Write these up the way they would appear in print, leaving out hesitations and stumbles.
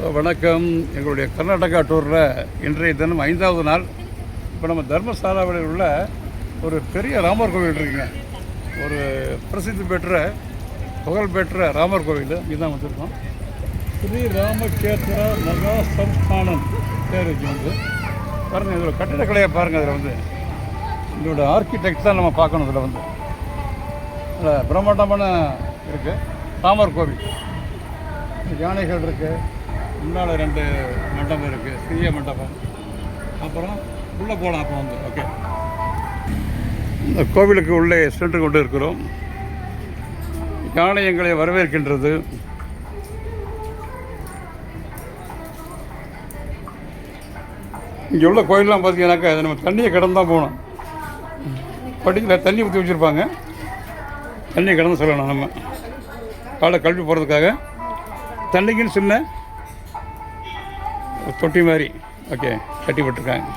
வணக்கம். எங்களுடைய கர்நாடகா டூரில் இன்றைய தினம் 5வது நாள். இப்போ நம்ம தர்மசாலாவில் உள்ள ஒரு பெரிய ராமர் கோவில் இருக்குங்க. ஒரு பிரசித்தி பெற்ற புகழ்பெற்ற ராமர் கோவில் இங்கே தான் வந்திருக்கோம். ஸ்ரீ ராமக்ஷேத்திர மகா சம்ஸ்தானம் பேர் வந்து பாருங்கள். இதோட கட்டிடக்கலையை பாருங்கள். அதில் வந்து இதோட ஆர்கிடெக்ட் தான் நம்ம பார்க்கணும். இதில் வந்து அதில் பிரம்மாண்டமான இருக்குது ராமர் கோவில். யானைகள் இருக்குது, முன்னால் 2 மண்டபம் இருக்குது, சிறிய மண்டபம். அப்புறம் உள்ளே போகலாம். அப்போ வந்து ஓகே, இந்த கோவிலுக்கு உள்ளே சென்று கொண்டு இருக்கிறோம். யானை எங்களை வரவேற்கின்றது. இங்கே உள்ள கோயிலெலாம் பார்த்தீங்கன்னாக்கா அதை நம்ம தண்ணியை கடந்து தான் போகணும். படிக்கல தண்ணி ஊற்றி வச்சுருப்பாங்க. தண்ணியை கடந்து சொல்லணும். நம்ம காலை கழுவி போகிறதுக்காக தண்ணிக்குன்னு சின்ன தொட்டி மாதிரி ஓகே கட்டி போட்டிருக்காங்க.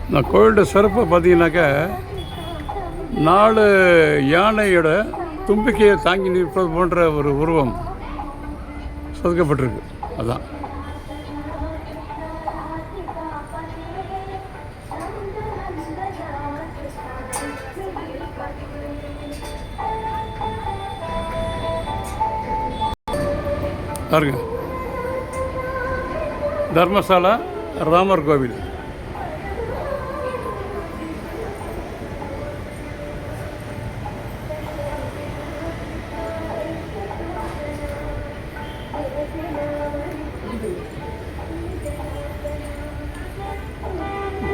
இந்த கோயிலோட சிறப்பு பார்த்தீங்கன்னாக்கா 4 யானையோட தும்பிக்கையை தாங்கி நிற்பது போன்ற ஒரு உருவம் செதுக்கப்பட்டிருக்கு. அதுதான் பாருங்க. தர்மசாலா ராமர் கோவில்.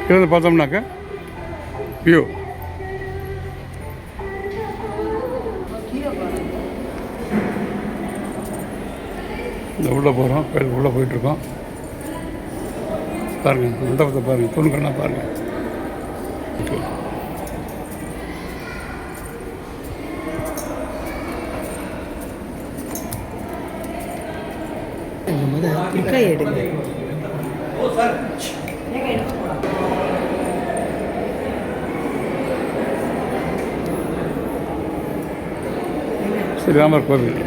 கீழே பார்த்தோம்னாக்கா வியூ. இந்த உள்ளே போகிறோம். கோயிலுக்கு உள்ளே போயிட்டுருக்கோம். பாருங்கள் மண்டபத்தை பாருங்கள், தூண்கள்லாம் பாருங்கள். ஓகே, ஸ்ரீராமர் கோவில்.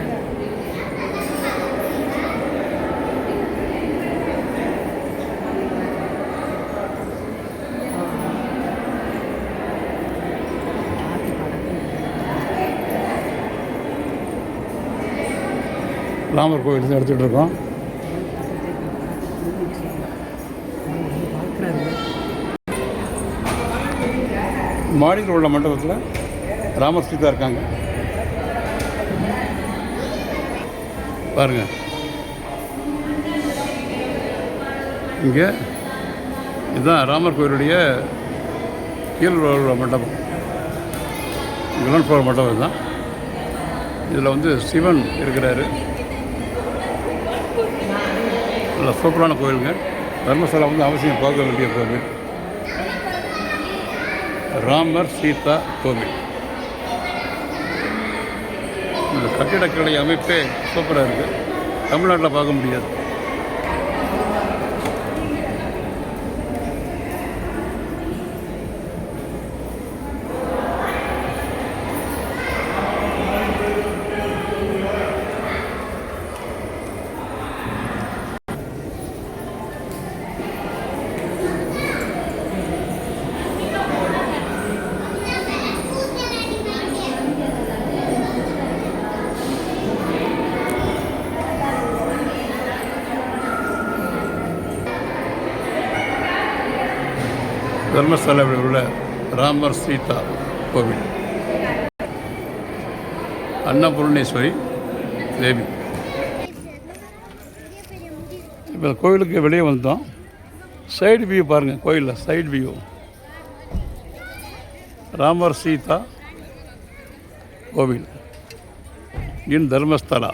ராமர் கோவில் தான் எடுத்துகிட்டு இருக்கோம். மாடியில் உள்ள மண்டபத்தில் ராமர் சீதா இருக்காங்க பாருங்கள். இங்கே இதுதான் ராமர் கோயிலுடைய கீழ் உள்ள மண்டபம். கிரவுண்ட் ஃப்ளோர் மண்டபம் இதுதான். இதில் வந்து சிவன் இருக்கிறாரு. நல்ல சூப்பரான கோயிலுங்க. தர்மசாலா வந்து அவசியம் பார்க்க வேண்டிய கோவில் ராமர் சீதா கோவில். இந்த கட்டிடக்கலை அமைப்பே சூப்பராக இருக்குது. தமிழ்நாட்டில் பார்க்க முடியாது. தர்மசாலாவில் உள்ள ராமர் சீதா கோவில், அன்னபூர்ணேஸ்வரி தேவி. இப்போ கோவிலுக்கு வெளியே வந்தோம். சைடு வியூ பாருங்கள். கோயிலில் சைடு வியூ ராமர் சீதா கோவில் இன் தர்மஸ்தலா.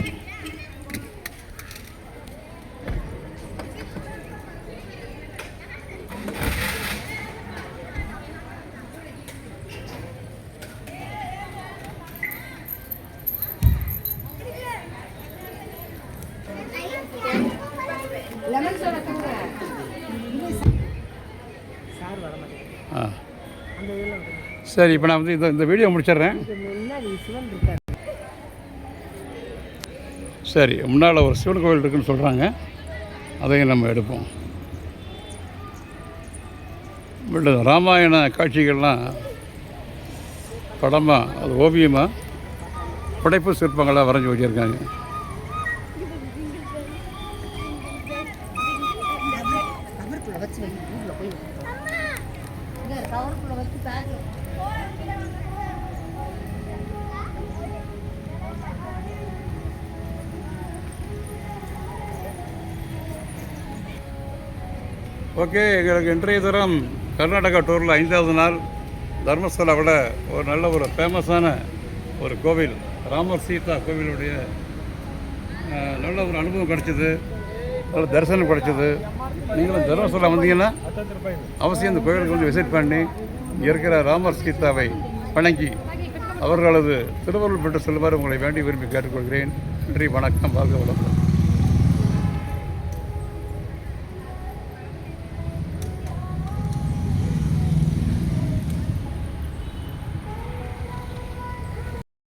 ஆ அந்த இதில் வருது. சரி, இப்போ நான் வந்து இந்த வீடியோ முடிச்சிடுறேன். இது முன்னாடி சிவன் இருக்கார். சரி, முன்னால் ஒரு சிவன் கோவில் இருக்குன்னு சொல்கிறாங்க, அதையும் நம்ம எடுப்போம். இல்லை, ராமாயண காட்சிகள்லாம் படமாக, அது ஓவியமாக, படைப்பு சிற்பங்களாக வரைஞ்சி வச்சுருக்காங்க. கவருக்குள்ளே வச்சு வை, வீட்டில் போய் இங்கே கவருக்குள்ளே வச்சு பேக்கில் ஓகே, எங்களுக்கு இன்றைய தினம் கர்நாடகா டூரில் 5வது நாள் தர்மஸ்தலாவில் ஒரு நல்ல ஒரு ஃபேமஸான ஒரு கோவில், ராமர் சீதா கோவிலுடைய நல்ல ஒரு அனுபவம் கிடச்சிது, நல்ல தரிசனம் கிடச்சிது. நீங்களும் தர்மஸ்தலா வந்தீங்கன்னா அவசியம் இந்த கோவிலுக்கு வந்து விசிட் பண்ணி இங்கே இருக்கிற ராமர் சீதாவை வணங்கி அவர்களது திருவருள் பெற்று செல்வார் உங்களை வேண்டி விரும்பி கேட்டுக்கொள்கிறேன். நன்றி, வணக்கம், வாழ்க வளமுடன்.